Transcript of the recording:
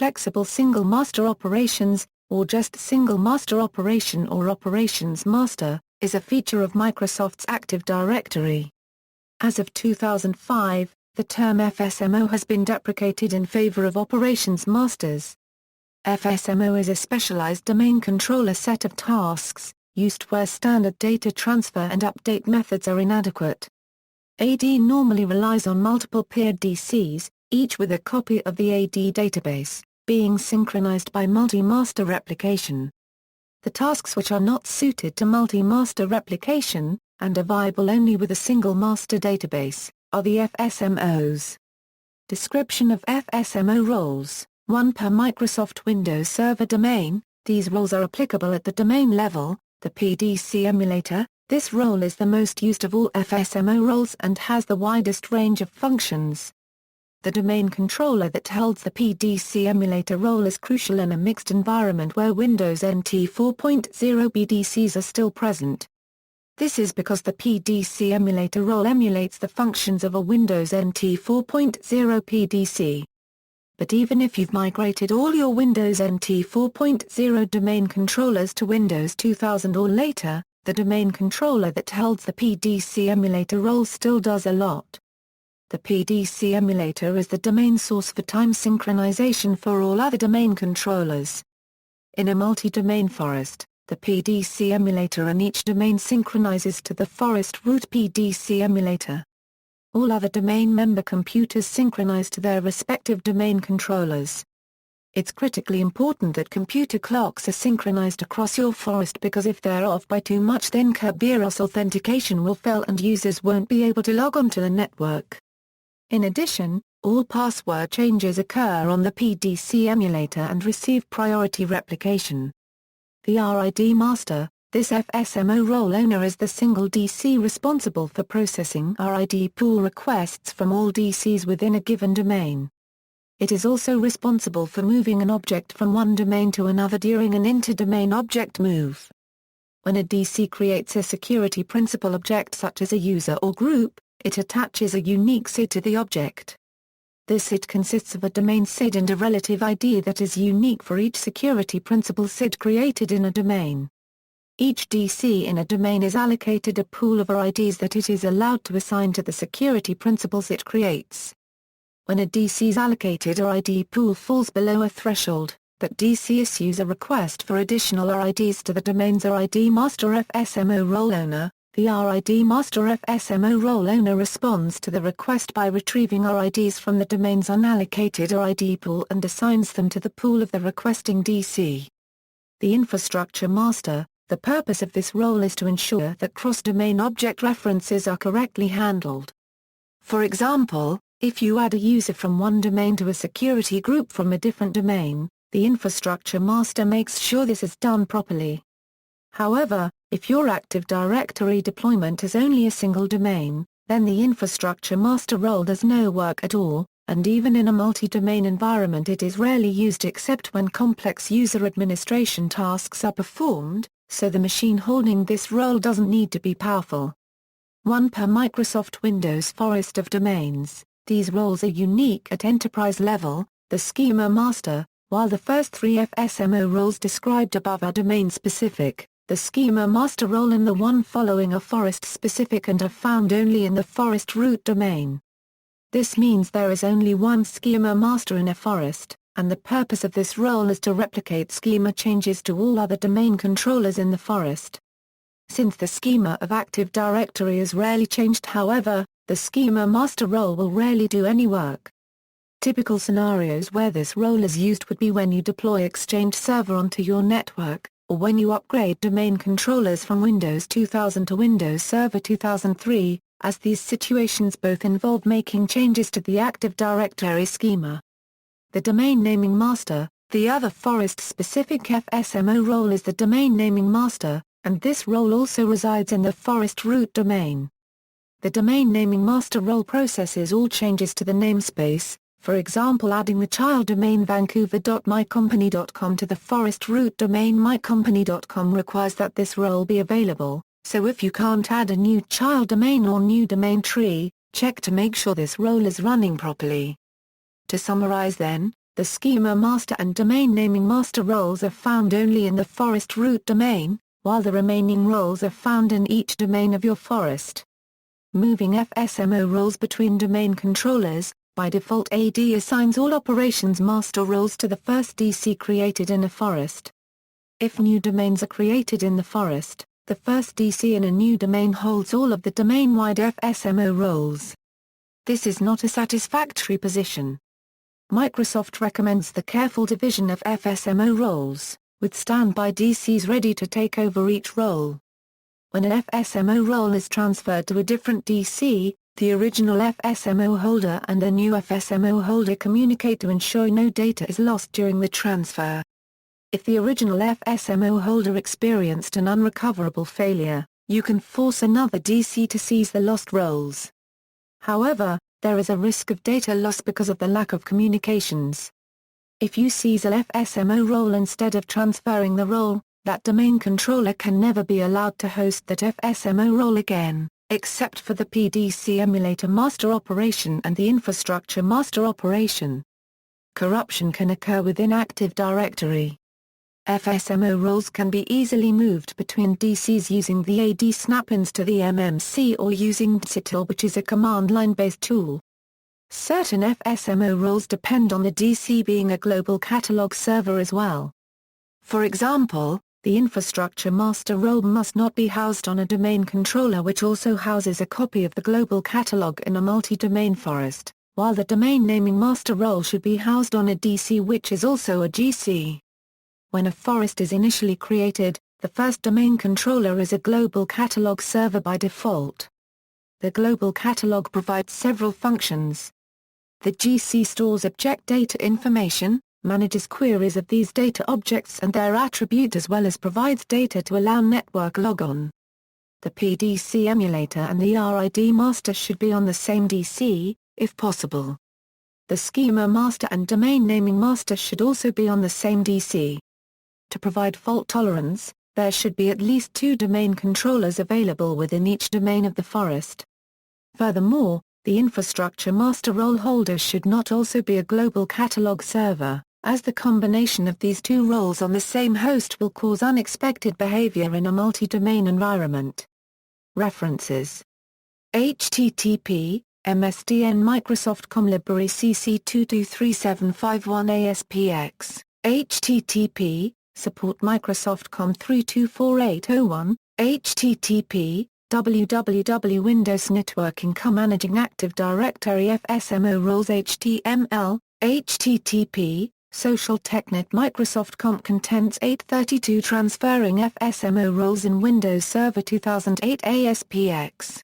flexible single master operations, or just single master operation or operations master, is a feature of Microsoft's Active Directory. As of 2005, the term FSMO has been deprecated in favor of operations masters. FSMO is a specialized domain controller set of tasks, used where standard data transfer and update methods are inadequate. AD normally relies on multiple peered DCs, each with a copy of the AD database, being synchronized by multi-master replication. The tasks which are not suited to multi-master replication, and are viable only with a single master database, are the FSMOs. Description of FSMO roles: 1 per Microsoft Windows Server domain. These roles are applicable at the domain level. The Pdc Emulator, this role is the most used of all FSMO roles and has the widest range of functions. The domain controller that holds the Pdc Emulator role is crucial in a mixed environment where Windows NT 4.0 BDCs are still present. This is because the Pdc Emulator role emulates the functions of a Windows NT 4.0 PDC. But even if you've migrated all your Windows NT 4.0 domain controllers to Windows 2000 or later, the domain controller that holds the Pdc Emulator role still does a lot. The Pdc Emulator is the domain source for time synchronization for all other domain controllers. In a multi-domain forest, the Pdc Emulator in each domain synchronizes to the forest root Pdc Emulator. All other domain member computers synchronize to their respective domain controllers. It's critically important that computer clocks are synchronized across your forest because if they're off by too much then Kerberos authentication will fail and users won't be able to log on to the network. In addition, all password changes occur on the Pdc Emulator and receive priority replication. The RID master, this FSMO role owner is the single DC responsible for processing RID pool requests from all DCs within a given domain. It is also responsible for moving an object from one domain to another during an inter-domain object move. When a DC creates a security principal object such as a user or group, it attaches a unique SID to the object. This SID consists of a domain SID and a relative ID that is unique for each security principal SID created in a domain. Each DC in a domain is allocated a pool of RIDs that it is allowed to assign to the security principals it creates. When a DC's allocated RID pool falls below a threshold, that DC issues a request for additional RIDs to the domain's RID master FSMO role owner. The RID master FSMO role owner responds to the request by retrieving RIDs from the domain's unallocated RID pool and assigns them to the pool of the requesting DC. The infrastructure master. The purpose of this role is to ensure that cross-domain object references are correctly handled. For example, if you add a user from one domain to a security group from a different domain, the infrastructure master makes sure this is done properly. However, if your Active Directory deployment is only a single domain, then the infrastructure master role does no work at all, and even in a multi-domain environment it is rarely used except when complex user administration tasks are performed, so the machine holding this role doesn't need to be powerful. 1 per Microsoft Windows forest of domains. These roles are unique at enterprise level. The schema master, while the first 3 FSMO roles described above are domain-specific, the schema master role and the one following are forest-specific and are found only in the forest root domain. This means there is only one schema master in a forest, and the purpose of this role is to replicate schema changes to all other domain controllers in the forest. Since the schema of Active Directory is rarely changed, however, the schema master role will rarely do any work. Typical scenarios where this role is used would be when you deploy Exchange Server onto your network, or when you upgrade domain controllers from Windows 2000 to Windows Server 2003, as these situations both involve making changes to the Active Directory schema. The domain naming master, the other forest-specific FSMO role is the domain naming master, and this role also resides in the forest root domain. The domain naming master role processes all changes to the namespace, for example adding the child domain vancouver.mycompany.com to the forest root domain mycompany.com requires that this role be available, so if you can't add a new child domain or new domain tree, check to make sure this role is running properly. To summarize then, The schema master and domain naming master roles are found only in the forest root domain, while the remaining roles are found in each domain of your forest. Moving FSMO roles between domain controllers, by default AD assigns all operations master roles to the first DC created in a forest. If new domains are created in the forest, the first DC in a new domain holds all of the domain-wide FSMO roles. This is not a satisfactory position. Microsoft recommends the careful division of FSMO roles, with standby DCs ready to take over each role. When an FSMO role is transferred to a different DC, the original FSMO holder and the new FSMO holder communicate to ensure no data is lost during the transfer. If the original FSMO holder experienced an unrecoverable failure, you can force another DC to seize the lost roles. However, there is a risk of data loss because of the lack of communications. If you seize a FSMO role instead of transferring the role, that domain controller can never be allowed to host that FSMO role again, except for the Pdc Emulator master operation and the infrastructure master operation. Corruption can occur within Active Directory. FSMO roles can be easily moved between DCs using the AD snap-ins to the MMC or using Untitled, which is a command-line-based tool. Certain FSMO roles depend on the DC being a global catalog server as well. For example, the infrastructure master role must not be housed on a domain controller which also houses a copy of the global catalog in a multi-domain forest, while the domain naming master role should be housed on a DC which is also a GC. When a forest is initially created, the first domain controller is a global catalog server by default. The global catalog provides several functions. The GC stores object data information, manages queries of these data objects and their attribute as well as provides data to allow network logon. The Pdc Emulator and the RID master should be on the same DC, if possible. The schema master and domain naming master should also be on the same DC. To provide fault tolerance, there should be at least 2 domain controllers available within each domain of the forest. Furthermore, the infrastructure master role holder should not also be a global catalog server, as the combination of these 2 roles on the same host will cause unexpected behavior in a multi-domain environment. References: http MSDN Microsoft.com Library CC223751 ASPX, http Support Microsoft.com 324801, http www Windows Managing Active Directory FSMO Roles HTML, http SocialTechNet Microsoft.com Contents 832 Transferring FSMO Roles in Windows Server 2008 ASPX